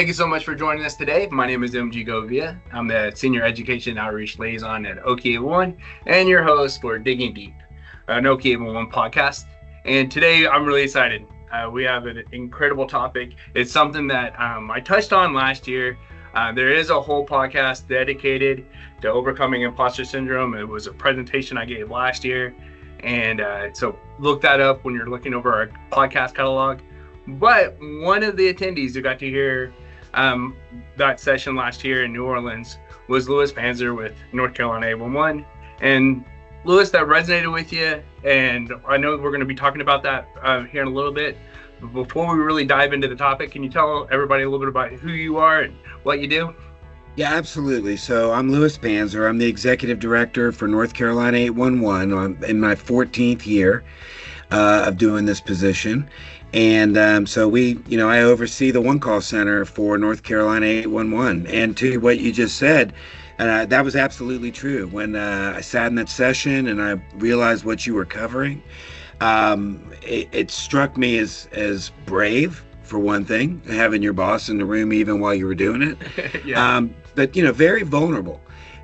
Thank you so much for joining us today. My name is MG Govia. I'm the Senior Education Outreach Liaison at NC811 and your host for Digging Deep, an NC811 podcast. And today I'm really excited. We have an incredible topic. It's something that I touched on last year. There is a whole podcast dedicated to overcoming imposter syndrome. It was a presentation I gave last year. And so look that up when you're looking over our podcast catalog. But one of the attendees who got to hear that session last year in New Orleans was Lewis Panzer with North Carolina 811. And Lewis, that resonated with you. And I know we're going to be talking about that here in a little bit. But before we really dive into the topic, can you tell everybody a little bit about who you are and what you do? Yeah, absolutely. So I'm Lewis Panzer. I'm the Executive Director for North Carolina 811. I'm in my 14th year of doing this position. And so I oversee the one call center for North Carolina 811. And to what you just said, that was absolutely true. When I sat in that session and I realized what you were covering, it struck me as brave, for one thing, having your boss in the room even while you were doing it. Yeah. But very vulnerable.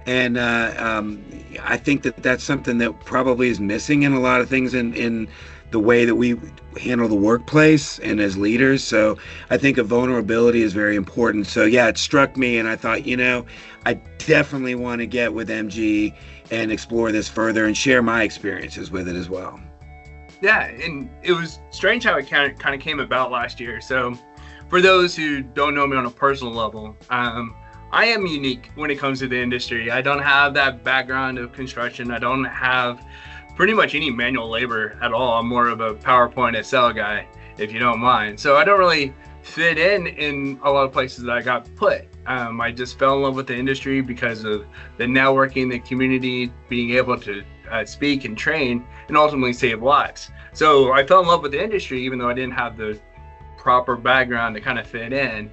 And I think that's something that probably is missing in a lot of things in the way that we handle the workplace and as leaders. So I think a vulnerability is very important. So yeah, it struck me and I thought, I definitely want to get with MG and explore this further and share my experiences with it as well. Yeah, and it was strange how it kind of came about last year. So for those who don't know me on a personal level, I am unique when it comes to the industry. I don't have that background of construction. I don't have pretty much any manual labor at all. I'm more of a PowerPoint Excel guy, if you don't mind. So I don't really fit in a lot of places that I got put. I just fell in love with the industry because of the networking, the community, being able to speak and train and ultimately save lives. So I fell in love with the industry, even though I didn't have the proper background to kind of fit in.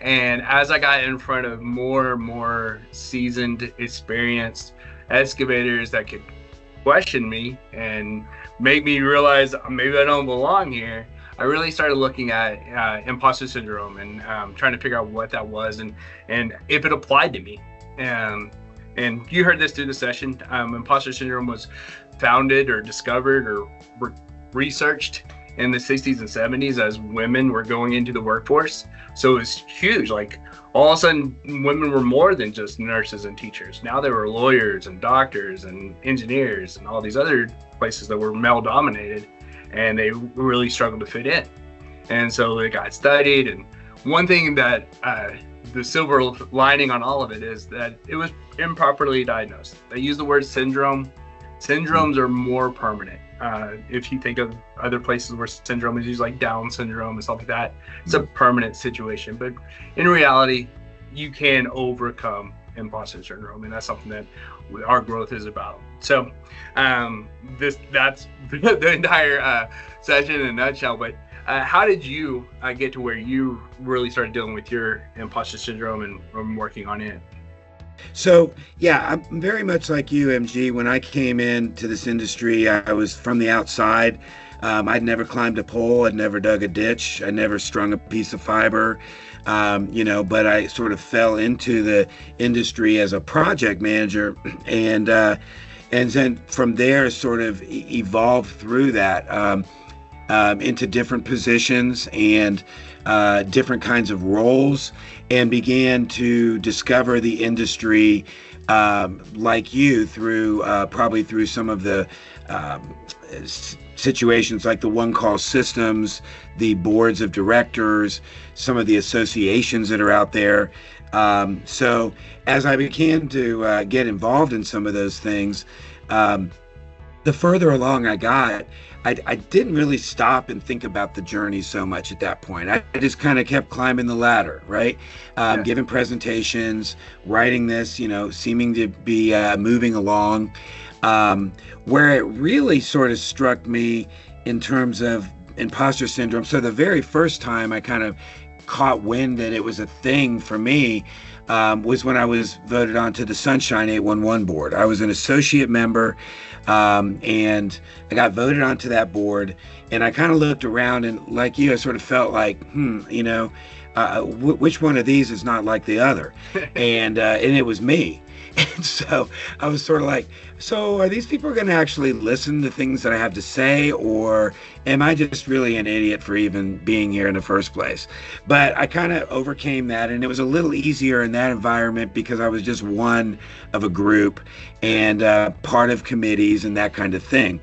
And as I got in front of more and more seasoned, experienced excavators that could question me and make me realize maybe I don't belong here, I really started looking at imposter syndrome and trying to figure out what that was and if it applied to me. And you heard this through the session. Imposter syndrome was founded or discovered or researched in the 60s and 70s as women were going into the workforce. So it was huge. Like all of a sudden, women were more than just nurses and teachers. Now there were lawyers and doctors and engineers and all these other places that were male dominated, and they really struggled to fit in. And so they got studied. And one thing that the silver lining on all of it is that it was improperly diagnosed. They use the word syndrome. Syndromes are more permanent. If you think of other places where syndrome is used, like Down syndrome and stuff like that, it's a permanent situation. But in reality, you can overcome imposter syndrome, and that's something that our growth is about. So that's the entire session in a nutshell. But how did you get to where you really started dealing with your imposter syndrome and working on it? So, yeah, I'm very much like you, MG. When I came into this industry, I was from the outside. I'd never climbed a pole. I'd never dug a ditch. I never strung a piece of fiber, but I sort of fell into the industry as a project manager. And then from there, sort of evolved through that into different positions and different kinds of roles, and began to discover the industry like you through probably through some of the situations like the one call systems, the boards of directors, some of the associations that are out there. So as I began to get involved in some of those things, the further along I got, I didn't really stop and think about the journey so much at that point. I just kind of kept climbing the ladder, right? Giving presentations, writing this, seeming to be moving along. Where it really sort of struck me in terms of imposter syndrome. So the very first time I kind of caught wind that it was a thing for me was when I was voted onto the Sunshine 811 board. I was an associate member, and I got voted onto that board, and I kind of looked around, and like you, I sort of felt like, which one of these is not like the other? And it was me. And so I was sort of like, so are these people going to actually listen to things that I have to say, or am I just really an idiot for even being here in the first place? But I kind of overcame that, and it was a little easier in that environment because I was just one of a group and part of committees and that kind of thing.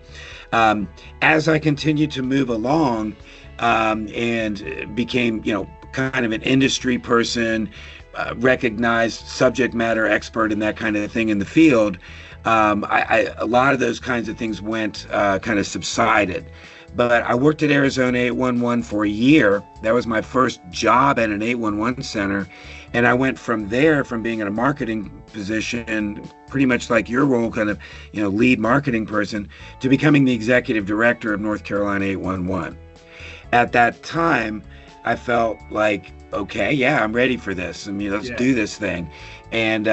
As I continued to move along and became, kind of an industry person, recognized subject matter expert and that kind of thing in the field, a lot of those kinds of things went kind of subsided. But I worked at Arizona 811 for a year. That was my first job at an 811 center. And I went from there, from being in a marketing position, pretty much like your role, kind of, lead marketing person, to becoming the executive director of North Carolina 811. At that time, I felt like, okay, yeah, I'm ready for this. Let's do this thing. And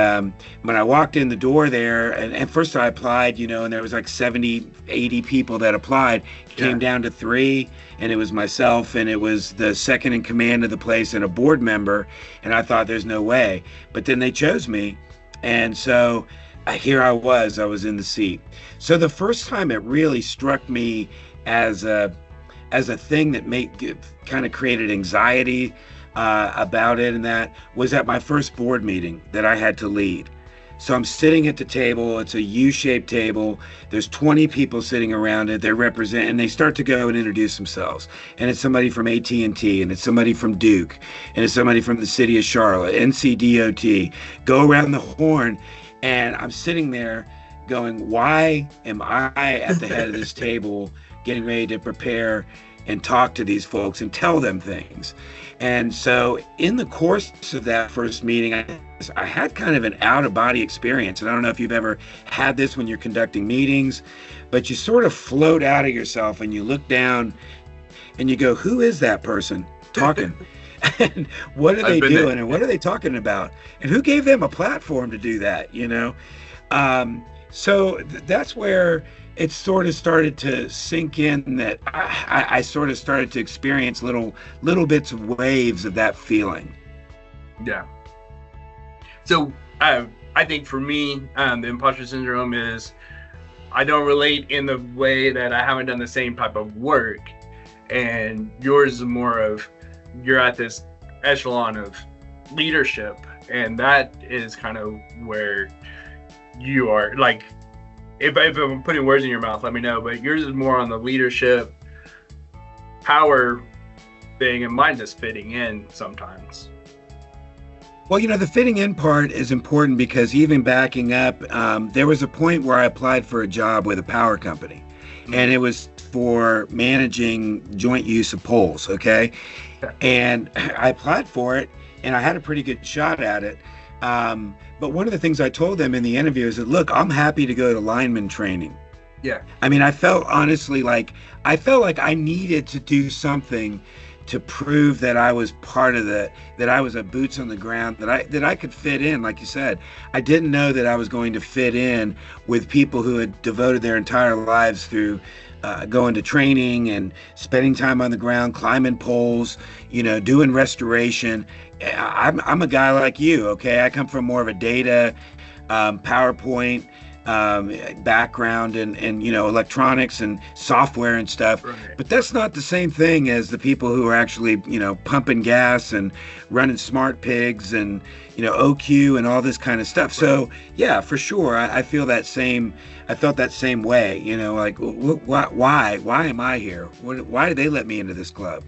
when I walked in the door there, and first I applied, and there was like 70, 80 people that applied. It came down to 3, and it was myself, and it was the second in command of the place and a board member. And I thought, there's no way. But then they chose me. And so here I was in the seat. So the first time it really struck me as a thing that kind of created anxiety about it, and that was at my first board meeting that I had to lead. So I'm sitting at the table. It's a U-shaped table. There's 20 people sitting around it. And they start to go and introduce themselves. And it's somebody from AT&T, and it's somebody from Duke, and it's somebody from the city of Charlotte, NC811, go around the horn. And I'm sitting there going, why am I at the head of this table getting ready to prepare and talk to these folks and tell them things? And so in the course of that first meeting, I had kind of an out-of-body experience. And I don't know if you've ever had this when you're conducting meetings, but you sort of float out of yourself and you look down and you go, who is that person talking? And what are they doing? And what are they talking about? And who gave them a platform to do that, So that's where it sort of started to sink in that I sort of started to experience little bits of waves of that feeling. Yeah. So I think for me, the imposter syndrome is I don't relate in the way that I haven't done the same type of work. And yours is more of you're at this echelon of leadership. And that is kind of where you are, like, if I'm putting words in your mouth, let me know. But yours is more on the leadership power thing, and mine's just fitting in sometimes. Well, the fitting in part is important because even backing up, there was a point where I applied for a job with a power company, and it was for managing joint use of poles, okay? And I applied for it, and I had a pretty good shot at it. But one of the things I told them in the interview is that, look, I'm happy to go to lineman training. Yeah. I felt honestly like I needed to do something to prove that I was part of that I was a boots on the ground, that I could fit in. Like you said, I didn't know that I was going to fit in with people who had devoted their entire lives through going to training and spending time on the ground, climbing poles, doing restoration. I'm a guy like you, okay? I come from more of a data, PowerPoint background and electronics and software and stuff. Right. But that's not the same thing as the people who are actually, pumping gas and running smart pigs and, OQ and all this kind of stuff. Right. So yeah, for sure. I felt that same way, like, why am I here? Why did they let me into this club?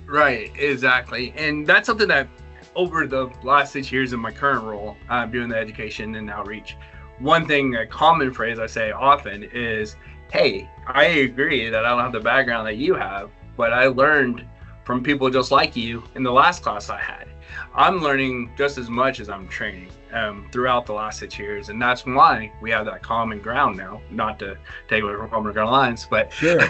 Right, exactly. And that's something that over the last 6 years in my current role, doing the education and outreach, one thing, a common phrase I say often is, hey, I agree that I don't have the background that you have, but I learned from people just like you in the last class I had. I'm learning just as much as I'm training throughout the last 6 years. And that's why we have that common ground now, not to take away from common ground lines, but sure.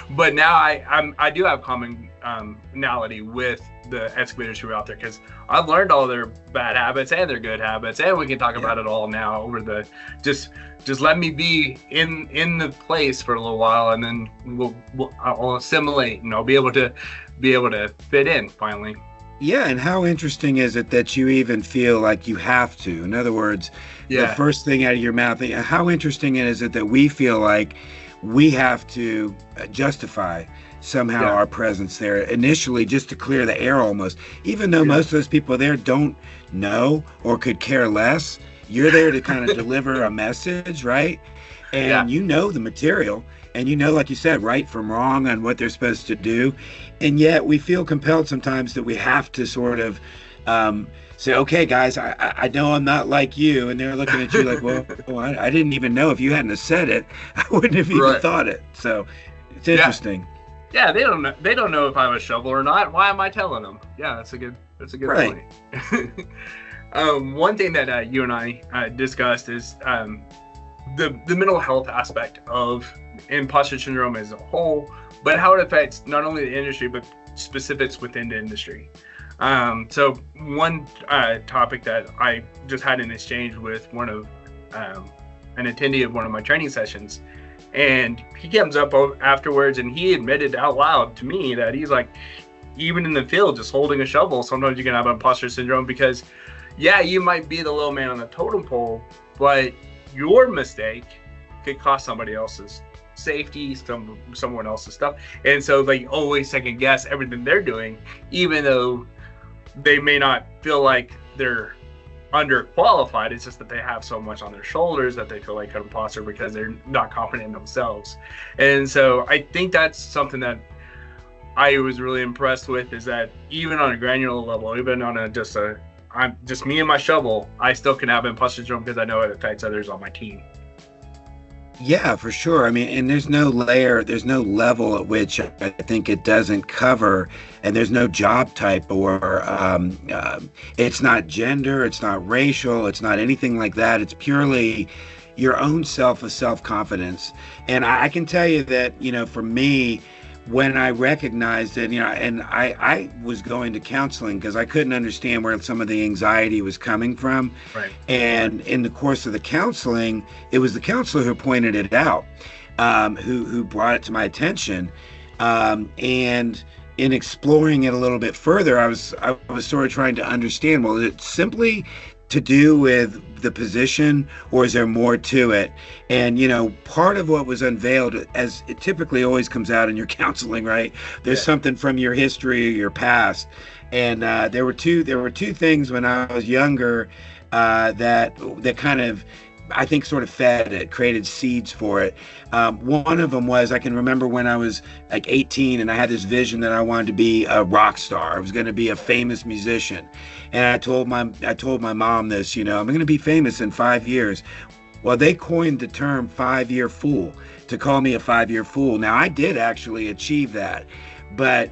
But now I do have commonality with the excavators who are out there, because I've learned all their bad habits and their good habits, and we can talk about it all now over the just let me be in the place for a little while, and then I'll assimilate and I'll be able to fit in finally. Yeah, and how interesting is it that you even feel like you have to? In other words, the Yeah, first thing out of your mouth, how interesting is it that we feel like we have to justify somehow yeah, our presence there initially just to clear the air almost, even though yeah, most of those people there don't know or could care less. You're there to kind of deliver a message, right? yeah, And you know the material, and you know, like you said, right from wrong on what they're supposed to do. And yet we feel compelled sometimes that we have to sort of say, okay, guys, I know I'm not like you. And they're looking at you like, well, I didn't even know. If you hadn't have said it, I wouldn't have even right. thought it. So it's Yeah, interesting. yeah. They don't know. They don't know if I have a shovel or not. Why am I telling them? Yeah, that's a good Right. point. One thing that you and I discussed is the mental health aspect of imposter syndrome as a whole, but how it affects not only the industry but specifics within the industry. So one topic that I just had an exchange with one of an attendee of one of my training sessions, and he comes up afterwards and he admitted out loud to me that he's like, even in the field, just holding a shovel, sometimes you can have imposter syndrome because, yeah, you might be the little man on the totem pole, but your mistake could cost somebody else's safety, someone else's stuff. And so they always second guess everything they're doing, even though they may not feel like they're underqualified. It's just that they have so much on their shoulders that they feel like an imposter because they're not confident in themselves. And so I think that's something that I was really impressed with, is that even on a granular level, even on I'm just me and my shovel, I still can have imposter syndrome because I know it affects others on my team. Yeah, for sure. I mean, and there's no layer, there's no level at which I think it doesn't cover, and there's no job type or it's not gender, it's not racial, it's not anything like that. It's purely your own self-confidence. And I can tell you that, for me, when I recognized it, and I was going to counseling because I couldn't understand where some of the anxiety was coming from. Right. And in the course of the counseling, it was the counselor who pointed it out, who brought it to my attention. And in exploring it a little bit further, I was sort of trying to understand, well, is it simply to do with the position, or is there more to it? And part of what was unveiled, as it typically always comes out in your counseling, right, there's something from your history or your past. And there were two things when I was younger that kind of, I think, sort of fed it, created seeds for it. One of them was, I can remember when I was like 18 and I had this vision that I wanted to be a rock star. I was going to be a famous musician. And I told my mom this, I'm going to be famous in 5 years. Well, they coined the term 5-year fool to call me a 5-year fool. Now, I did actually achieve that, but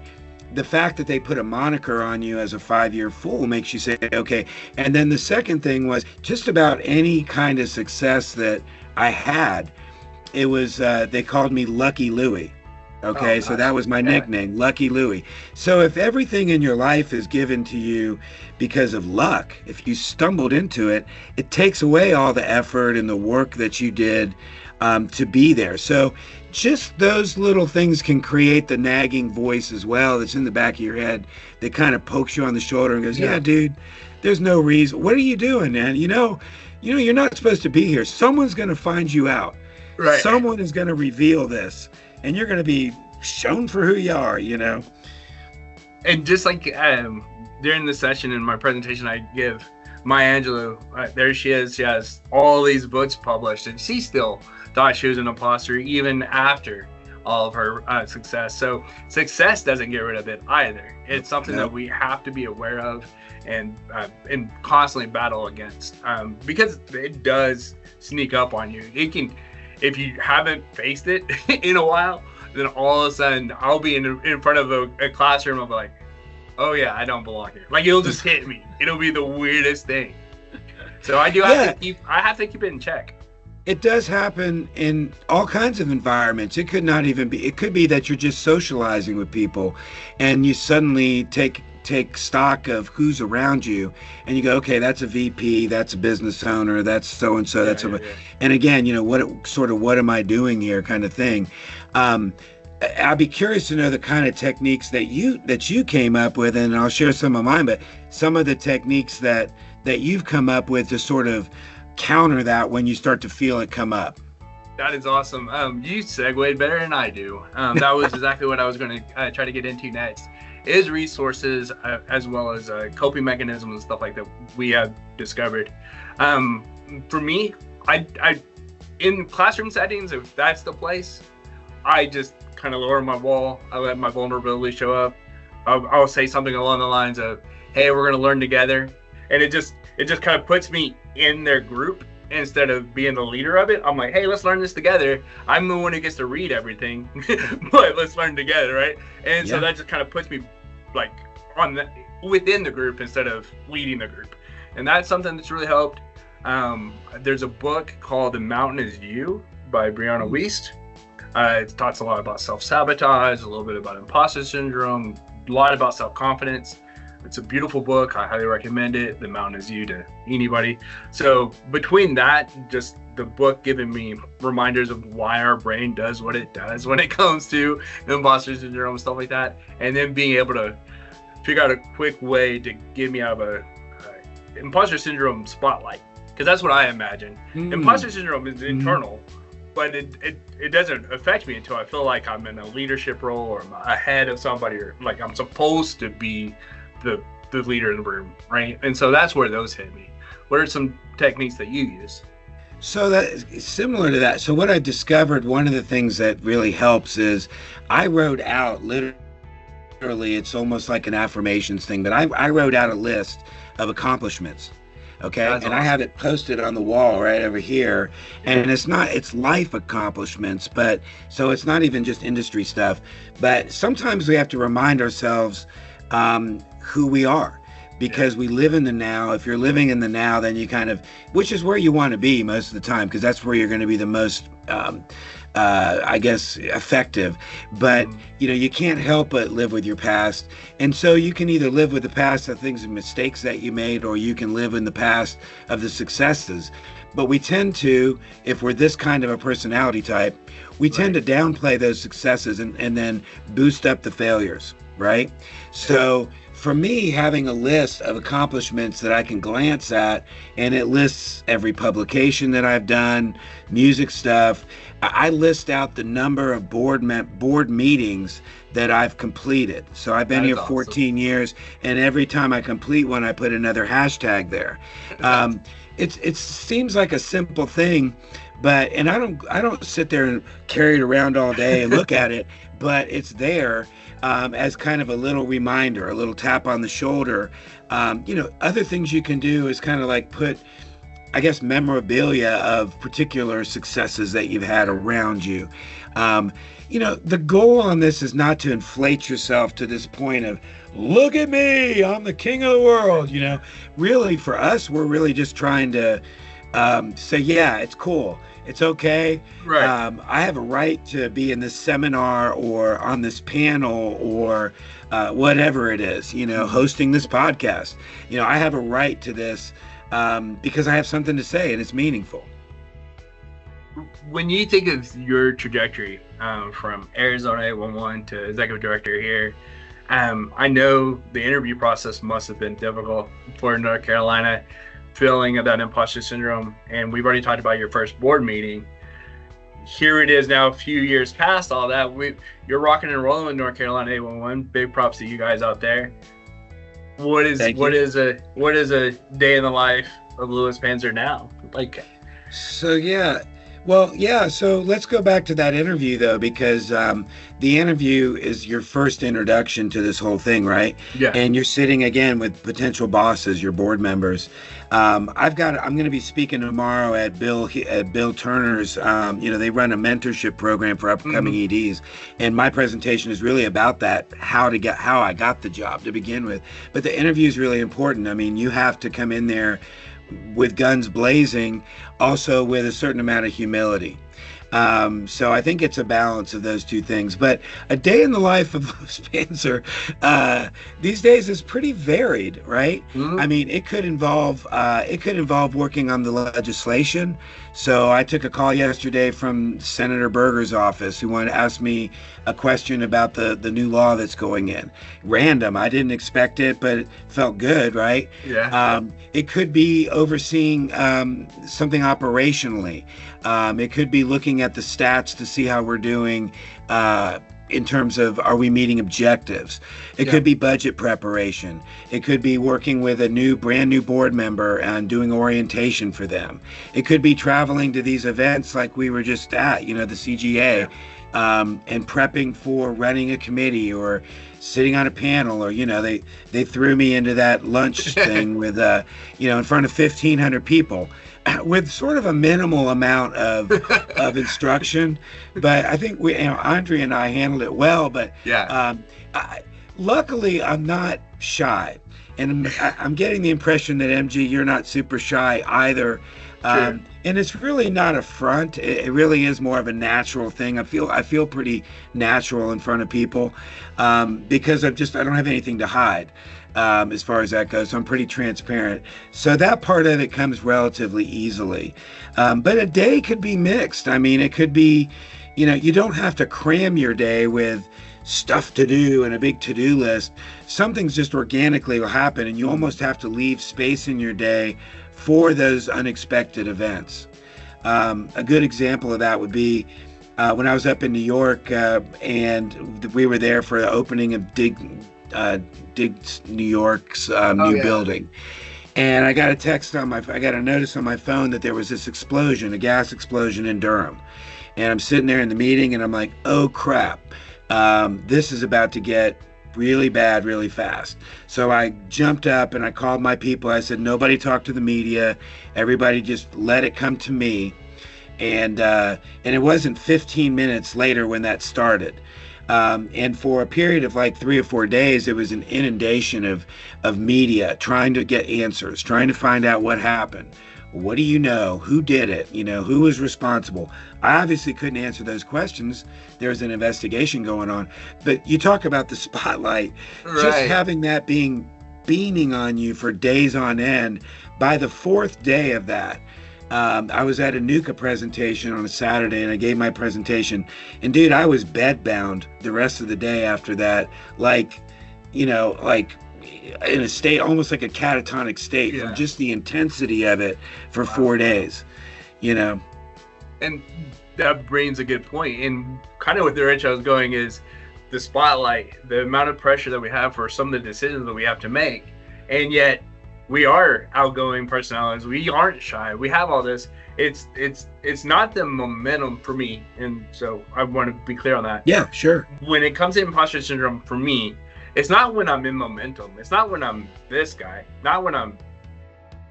the fact that they put a moniker on you as a 5-year fool makes you say, okay. And then the second thing was, just about any kind of success that I had, it was, they called me Lucky Louie. Okay, so that was my nickname, Lucky Louie. So if everything in your life is given to you because of luck, if you stumbled into it, it takes away all the effort and the work that you did to be there. So just those little things can create the nagging voice as well that's in the back of your head that kind of pokes you on the shoulder and goes, yeah, dude, there's no reason. What are you doing, man? You're not supposed to be here. Someone's going to find you out. Right. Someone is going to reveal this, and you're going to be shown for who you are, And just like during the session in my presentation I give, Maya Angelou, there she is. She has all these books published, and she still thought she was an imposter even after all of her success. So success doesn't get rid of it either. It's something that we have to be aware of and constantly battle against, because it does sneak up on you. It can, if you haven't faced it in a while, then all of a sudden I'll be in front of a classroom. I'll be like, oh yeah, I don't belong here. Like, it'll just hit me. It'll be the weirdest thing. So I have to keep it in check. It does happen in all kinds of environments. It could be that you're just socializing with people and you suddenly take stock of who's around you and you go, okay, that's a VP, that's a business owner, that's so and so, and again, what am I doing here, kind of thing. I'll be curious to know the kind of techniques that you came up with, and I'll share some of mine, but some of the techniques that you've come up with to sort of counter that when you start to feel it come up. That is awesome. You segued better than I do. That was exactly what I was going to try to get into next, is resources as well as coping mechanisms and stuff like that we have discovered. For me, I in classroom settings, if that's the place, I just kind of lower my wall. I let my vulnerability show up. I'll say something along the lines of, "Hey, we're going to learn together," and it just kind of puts me in their group. Instead of being the leader of it, I'm like, hey, let's learn this together. I'm the one who gets to read everything, but let's learn together, right? And so that just kind of puts me like within the group instead of leading the group. And that's something that's really helped. There's a book called The Mountain Is You by Brianna Wiest. It talks a lot about self-sabotage, a little bit about imposter syndrome, a lot about self-confidence. It's a beautiful book. I highly recommend it. The Mountain Is You to anybody. So between that, just the book giving me reminders of why our brain does what it does when it comes to imposter syndrome and stuff like that, and then being able to figure out a quick way to get me out of a imposter syndrome spotlight, because that's what I imagine. Imposter syndrome is internal, but it doesn't affect me until I feel like I'm in a leadership role or I'm ahead of somebody, or like I'm supposed to be the leader in the room, right? And so that's where those hit me. What are some techniques that you use? So that similar to that. So what I discovered, one of the things that really helps is I wrote out literally, it's almost like an affirmations thing, but I wrote out a list of accomplishments. Okay. That's awesome. I have it posted on the wall right over here. And it's life accomplishments, but so it's not even just industry stuff, but sometimes we have to remind ourselves who we are, because we live in the now. If you're living in the now, then you kind of, which is where you want to be most of the time, because that's where you're going to be the most, I guess, effective. But, you can't help but live with your past. And so you can either live with the past of things and mistakes that you made, or you can live in the past of the successes. But we tend to, if we're this kind of a personality type, we tend to downplay those successes and then boost up the failures, right? So for me, having a list of accomplishments that I can glance at, and it lists every publication that I've done, music stuff. I list out the number of board meetings that I've completed. So I've been here 14 years, and every time I complete one, I put another hashtag there. It seems like a simple thing, but and I don't sit there and carry it around all day and look at it, but it's there. As kind of a little reminder, a little tap on the shoulder. Other things you can do is kind of like put, I guess, memorabilia of particular successes that you've had around you. The goal on this is not to inflate yourself to this point of, look at me, I'm the king of the world. Really for us, we're really just trying to say, yeah, it's cool. It's okay. Right. I have a right to be in this seminar or on this panel or whatever it is, hosting this podcast. I have a right to this because I have something to say and it's meaningful. When you think of your trajectory from Arizona 811 to executive director here, I know the interview process must have been difficult for North Carolina. Feeling of that imposter syndrome, and we've already talked about your first board meeting. Here it is now, a few years past all that. You're rocking and rolling with North Carolina 811. Big props to you guys out there. What is a day in the life of Louis Panzer now like? So so let's go back to that interview though, because the interview is your first introduction to this whole thing, right? Yeah. And you're sitting again with potential bosses, your board members. I'm going to be speaking tomorrow at Bill Turner's. They run a mentorship program for upcoming EDs, and my presentation is really about that, how I got the job to begin with. But the interview is really important. I mean, you have to come in there with guns blazing, also with a certain amount of humility. So I think it's a balance of those two things. But a day in the life of Louis Panzer these days is pretty varied, right? I Mhm. mean, it could involve working on the legislation. So I took a call yesterday from Senator Berger's office, who wanted to ask me a question about the new law that's going in. Random. I didn't expect it, but it felt good, right? Yeah. It could be overseeing something operationally. It could be looking at the stats to see how we're doing in terms of, are we meeting objectives? It Yeah. could be budget preparation. It could be working with a brand new board member and doing orientation for them. It could be traveling to these events like we were just at, the CGA, Yeah. and prepping for running a committee or sitting on a panel, or they threw me into that lunch thing with in front of 1,500 people with sort of a minimal amount of instruction. But I think Andre and I handled it well. But Yeah. luckily, I'm not shy, and I'm getting the impression that MG, you're not super shy either. Sure. And it's really not a front. It really is more of a natural thing. I feel pretty natural in front of people because I don't have anything to hide as far as that goes. So I'm pretty transparent. So that part of it comes relatively easily. But a day could be mixed. I mean, it could be, you don't have to cram your day with stuff to do and a big to-do list. Some things just organically will happen, and you almost have to leave space in your day for those unexpected events. A good example of that would be when I was up in New York, and we were there for the opening of Dig New York's new Yeah. building. And I got a notice on my phone that there was this explosion, a gas explosion in Durham. And I'm sitting there in the meeting, and I'm like, oh crap, this is about to get really bad really fast. So I jumped up and I called my people. I said, nobody talk to the media. Everybody just let it come to me. And it wasn't 15 minutes later when that started. And for a period of like 3 or 4 days, it was an inundation of media trying to get answers, trying to find out what happened. What do you know? Who did it? Who was responsible? I obviously couldn't answer those questions. There's an investigation going on. But you talk about the spotlight, just Right. having that beaming on you for days on end. By the 4th day of that, I was at a NUCA presentation on a Saturday, and I gave my presentation. And dude, I was bedbound the rest of the day after that, like in a state almost like a catatonic state Yeah. from just the intensity of it for 4 days. And that brings a good point. And kind of with the direction I was going is the spotlight, the amount of pressure that we have for some of the decisions that we have to make. And yet we are outgoing personalities. We aren't shy. We have all this. It's not the momentum for me. And so I want to be clear on that. Yeah, sure. When it comes to imposter syndrome for me, it's not when I'm in momentum. It's not when I'm this guy. Not when I'm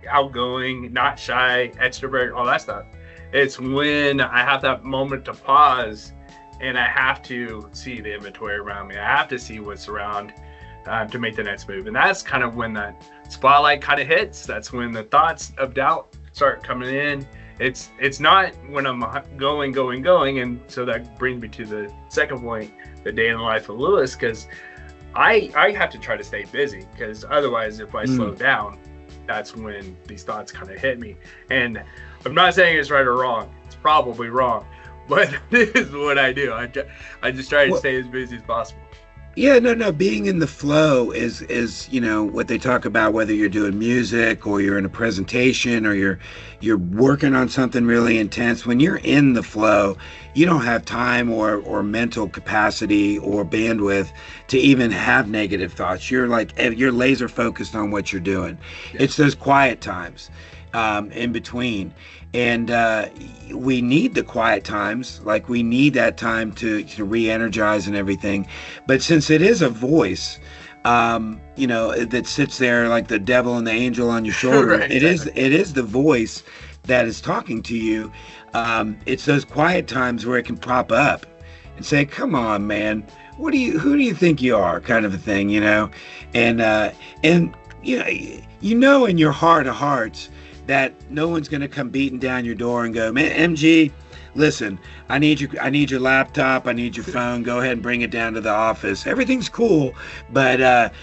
outgoing, not shy, extrovert, all that stuff. It's when I have that moment to pause and I have to see the inventory around me. I have to see what's around to make the next move. And that's kind of when that spotlight kind of hits. That's when the thoughts of doubt start coming in. It's not when I'm going. And so that brings me to the second point, the day in the life of Lewis, because I have to try to stay busy, because otherwise if I slow down, that's when these thoughts kind of hit me. And I'm not saying it's right or wrong. It's probably wrong, but this is what I do. I just try to stay as busy as possible. Yeah, no. Being in the flow is what they talk about, whether you're doing music or you're in a presentation or you're working on something really intense. When you're in the flow, you don't have time or mental capacity or bandwidth to even have negative thoughts. You're laser focused on what you're doing. Yeah. It's those quiet times in between. And we need the quiet times, like we need that time to re-energize and everything. But since it is a voice, that sits there like the devil and the angel on your shoulder, Right, it is the voice that is talking to you. It's those quiet times where it can pop up and say, "Come on, man, who do you think you are?" kind of a thing, and in your heart of hearts that no one's going to come beating down your door and go, "Man, MG, listen, I need your laptop, I need your phone, go ahead and bring it down to the office. Everything's cool, but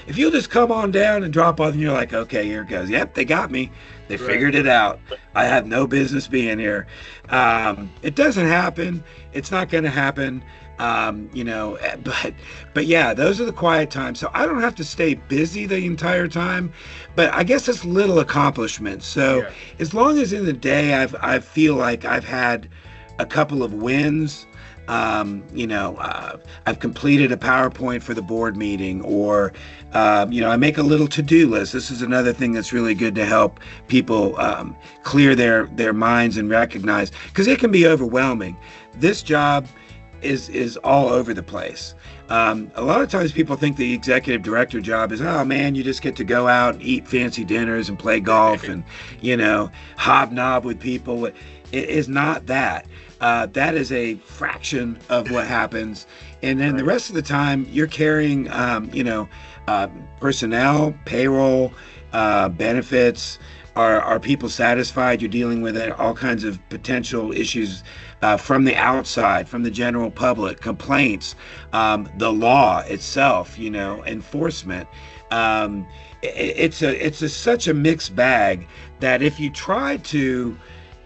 if you'll just come on down and drop off, and you're like, okay, here it goes. Yep, they got me. They figured it out. I have no business being here. It doesn't happen. It's not going to happen. But yeah, those are the quiet times. So I don't have to stay busy the entire time, but I guess it's little accomplishments. So as long as in the day I feel like I've had a couple of wins, I've completed a PowerPoint for the board meeting, or I make a little to-do list. This is another thing that's really good to help people clear their minds and recognize, because it can be overwhelming. This job is all over the place. A lot of times people think the executive director job is, oh man, you just get to go out and eat fancy dinners and play golf and hobnob with people. It is not that. That is a fraction of what happens. And then the rest of the time you're carrying, personnel, payroll, benefits. Are people satisfied? You're dealing with all kinds of potential issues from the outside, from the general public, complaints, the law itself, enforcement. It's such a mixed bag that if you try to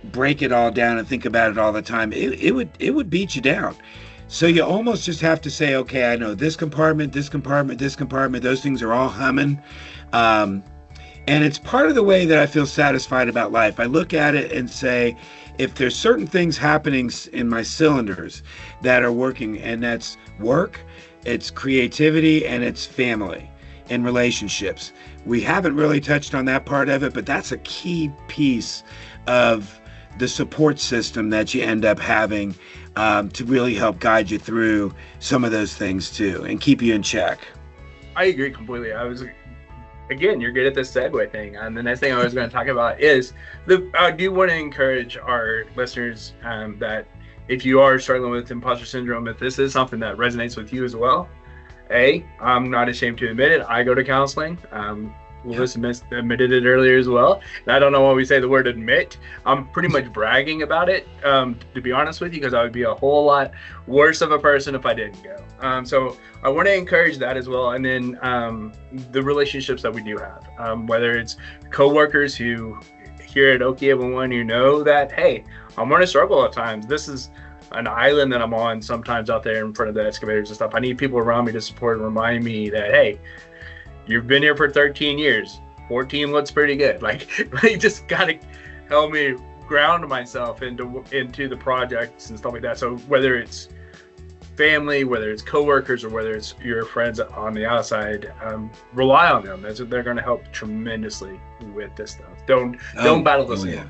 break it all down and think about it all the time, it would beat you down. So you almost just have to say, okay, I know this compartment, those things are all humming. And it's part of the way that I feel satisfied about life. I look at it and say, if there's certain things happening in my cylinders that are working, and that's work, it's creativity, and it's family and relationships. We haven't really touched on that part of it, but that's a key piece of the support system that you end up having to really help guide you through some of those things too, and keep you in check. I agree completely. Again, you're good at this segue thing. And the next thing I was going to talk about is I do want to encourage our listeners that if you are struggling with imposter syndrome, if this is something that resonates with you as well, I'm not ashamed to admit it. I go to counseling. Lewis admitted it earlier as well. And I don't know why we say the word admit. I'm pretty much bragging about it, to be honest with you, because I would be a whole lot worse of a person if I didn't go. So I want to encourage that as well. And then the relationships that we do have, whether it's coworkers who here at NC811 who know that, hey, I'm going to struggle at times. This is an island that I'm on sometimes out there in front of the excavators and stuff. I need people around me to support and remind me that, hey, you've been here for 13 years. 14 looks pretty good. Like you just got to help me ground myself into the projects and stuff like that. So whether it's family, whether it's coworkers, or whether it's your friends on the outside, rely on them. They're going to help tremendously with this stuff. Don't battle this alone.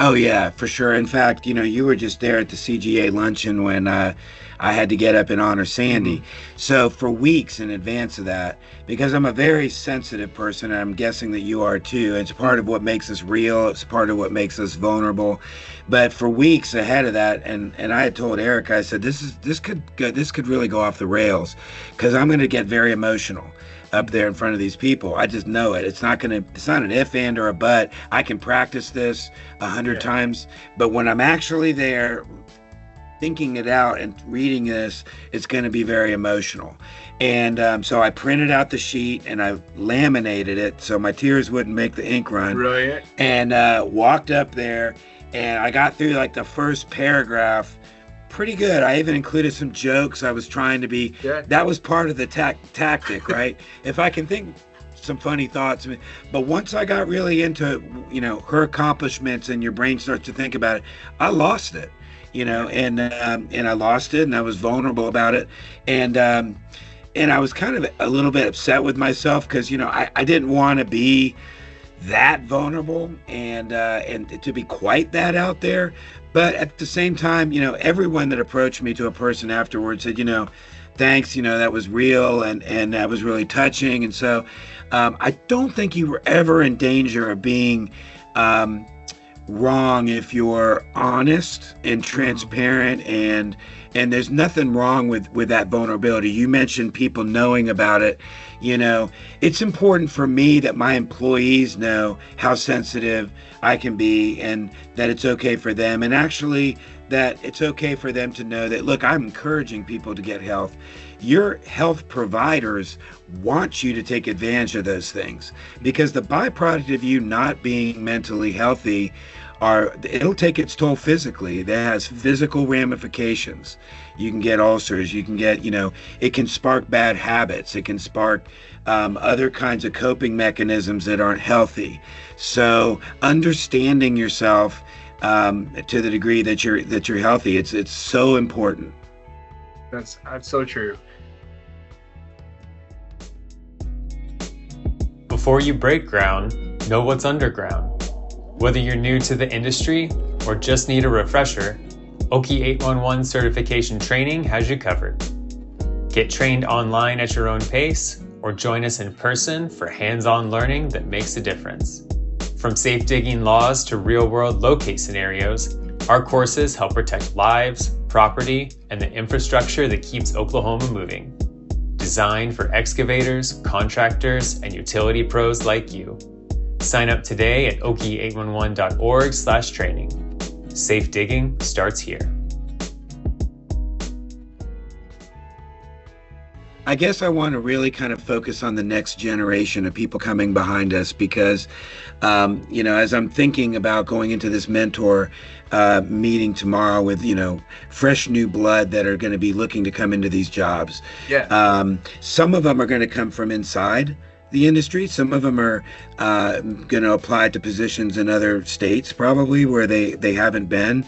Oh yeah, for sure. In fact, you were just there at the CGA luncheon when I had to get up and honor Sandy. So for weeks in advance of that, because I'm a very sensitive person, and I'm guessing that you are too, it's part of what makes us real, it's part of what makes us vulnerable. But for weeks ahead of that, and I had told Eric, I said, this could really go off the rails, because I'm going to get very emotional up there in front of these people. I just know it. It's not an if, and, or a but. I can practice this 100 times, but when I'm actually there thinking it out and reading this, it's going to be very emotional. And so I printed out the sheet and I laminated it so my tears wouldn't make the ink run. Brilliant. And walked up there, and I got through like the first paragraph pretty good. I even included some jokes. I was trying to be, that was part of the tactic, right? If I can think some funny thoughts. But once I got really into, her accomplishments, and your brain starts to think about it, I lost it, and I lost it, and I was vulnerable about it. And I was kind of a little bit upset with myself, because, I didn't want to be that vulnerable and to be quite that out there. But at the same time, everyone that approached me to a person afterwards said, thanks, that was real and that was really touching. And so I don't think you were ever in danger of being wrong if you're honest and transparent, and there's nothing wrong with that vulnerability. You mentioned people knowing about it. It's important for me that my employees know how sensitive I can be, and that it's okay for them. And actually, that it's okay for them to know that, look, I'm encouraging people to get health. Your health providers want you to take advantage of those things, because the byproduct of you not being mentally healthy it'll take its toll physically. That has physical ramifications. You can get ulcers, you can get, it can spark bad habits, it can spark other kinds of coping mechanisms that aren't healthy. So understanding yourself to the degree that you're healthy, it's so important. That's so true. Before you break ground, know what's underground. Whether you're new to the industry or just need a refresher, OKI 811 certification training has you covered. Get trained online at your own pace, or join us in person for hands-on learning that makes a difference. From safe digging laws to real-world locate scenarios, our courses help protect lives, property, and the infrastructure that keeps Oklahoma moving. Designed for excavators, contractors, and utility pros like you. Sign up today at oki811.org/training. Safe digging starts here. I guess I want to really kind of focus on the next generation of people coming behind us, because, as I'm thinking about going into this mentor meeting tomorrow with, fresh new blood that are going to be looking to come into these jobs. Yeah. Some of them are going to come from inside the industry. Some of them are going to apply to positions in other states, probably where they haven't been.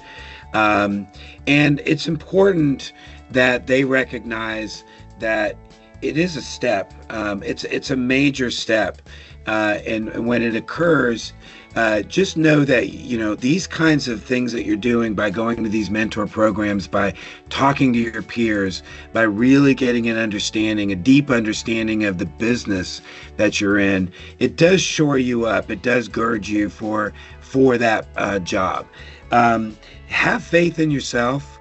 And it's important that they recognize that it is a step. It's a major step. And when it occurs, just know that, these kinds of things that you're doing by going to these mentor programs, by talking to your peers, by really getting an understanding, a deep understanding of the business that you're in, it does shore you up. It does gird you for that job. Have faith in yourself.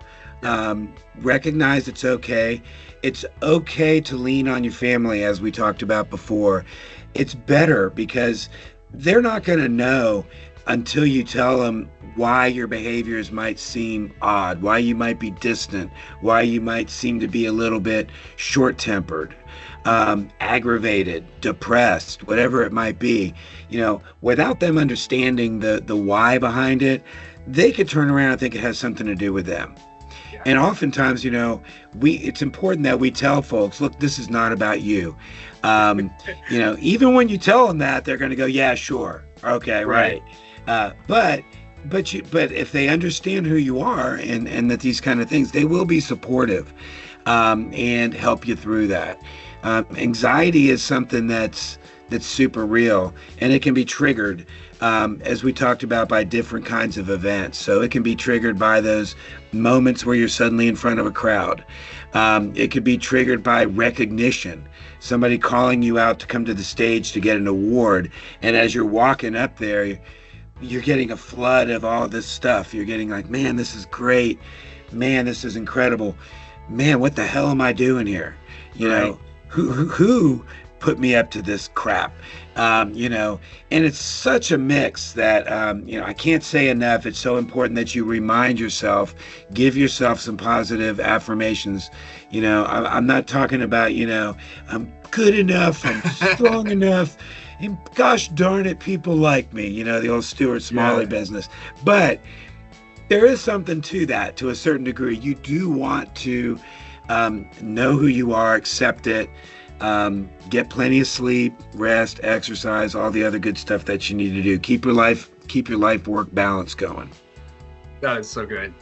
Recognize it's okay. It's okay to lean on your family, as we talked about before. It's better because they're not going to know until you tell them why your behaviors might seem odd, why you might be distant, why you might seem to be a little bit short-tempered, aggravated, depressed, whatever it might be. Without them understanding the why behind it, they could turn around and think it has something to do with them. And oftentimes, it's important that we tell folks, look, this is not about you. Even when you tell them that, they're going to go, yeah, sure. Okay, right. But if they understand who you are and that these kind of things, they will be supportive and help you through that. Anxiety is something that's super real, and it can be triggered, as we talked about, by different kinds of events. So it can be triggered by those moments where you're suddenly in front of a crowd. It could be triggered by recognition, somebody calling you out to come to the stage to get an award, and as you're walking up there, you're getting a flood of all this stuff. You're getting like, man, this is great. Man, this is incredible. Man, what the hell am I doing here? Who put me up to this crap? And it's such a mix that, I can't say enough. It's so important that you remind yourself, give yourself some positive affirmations. I'm not talking about, I'm good enough, I'm strong enough, and gosh darn it, people like me, the old Stuart Smalley business. But there is something to that, to a certain degree. You do want to know who you are, accept it, get plenty of sleep, rest, exercise, all the other good stuff that you need to do. Keep your life work balance going. That is so good.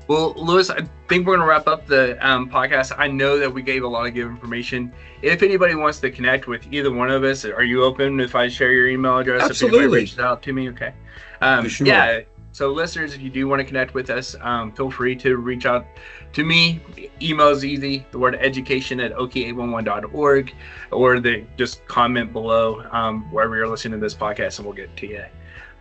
Well, Louis, I think we're going to wrap up the podcast. I know that we gave a lot of good information. If anybody wants to connect with either one of us, are you open if I share your email address? Absolutely. If anybody reaches out to me, okay. For sure. Yeah. So listeners, if you do want to connect with us, feel free to reach out to me. Email is easy. The word education at oki811.org, or just comment below wherever you're listening to this podcast, and we'll get to you.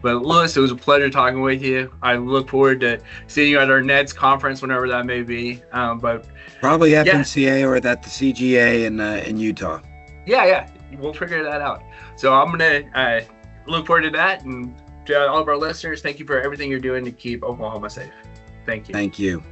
But Louis, it was a pleasure talking with you. I look forward to seeing you at our NEDS conference, whenever that may be. But probably FNCA or at the CGA in Utah. Yeah, we'll figure that out. So I'm gonna look forward to that, and to all of our listeners, thank you for everything you're doing to keep Oklahoma safe. Thank you. Thank you.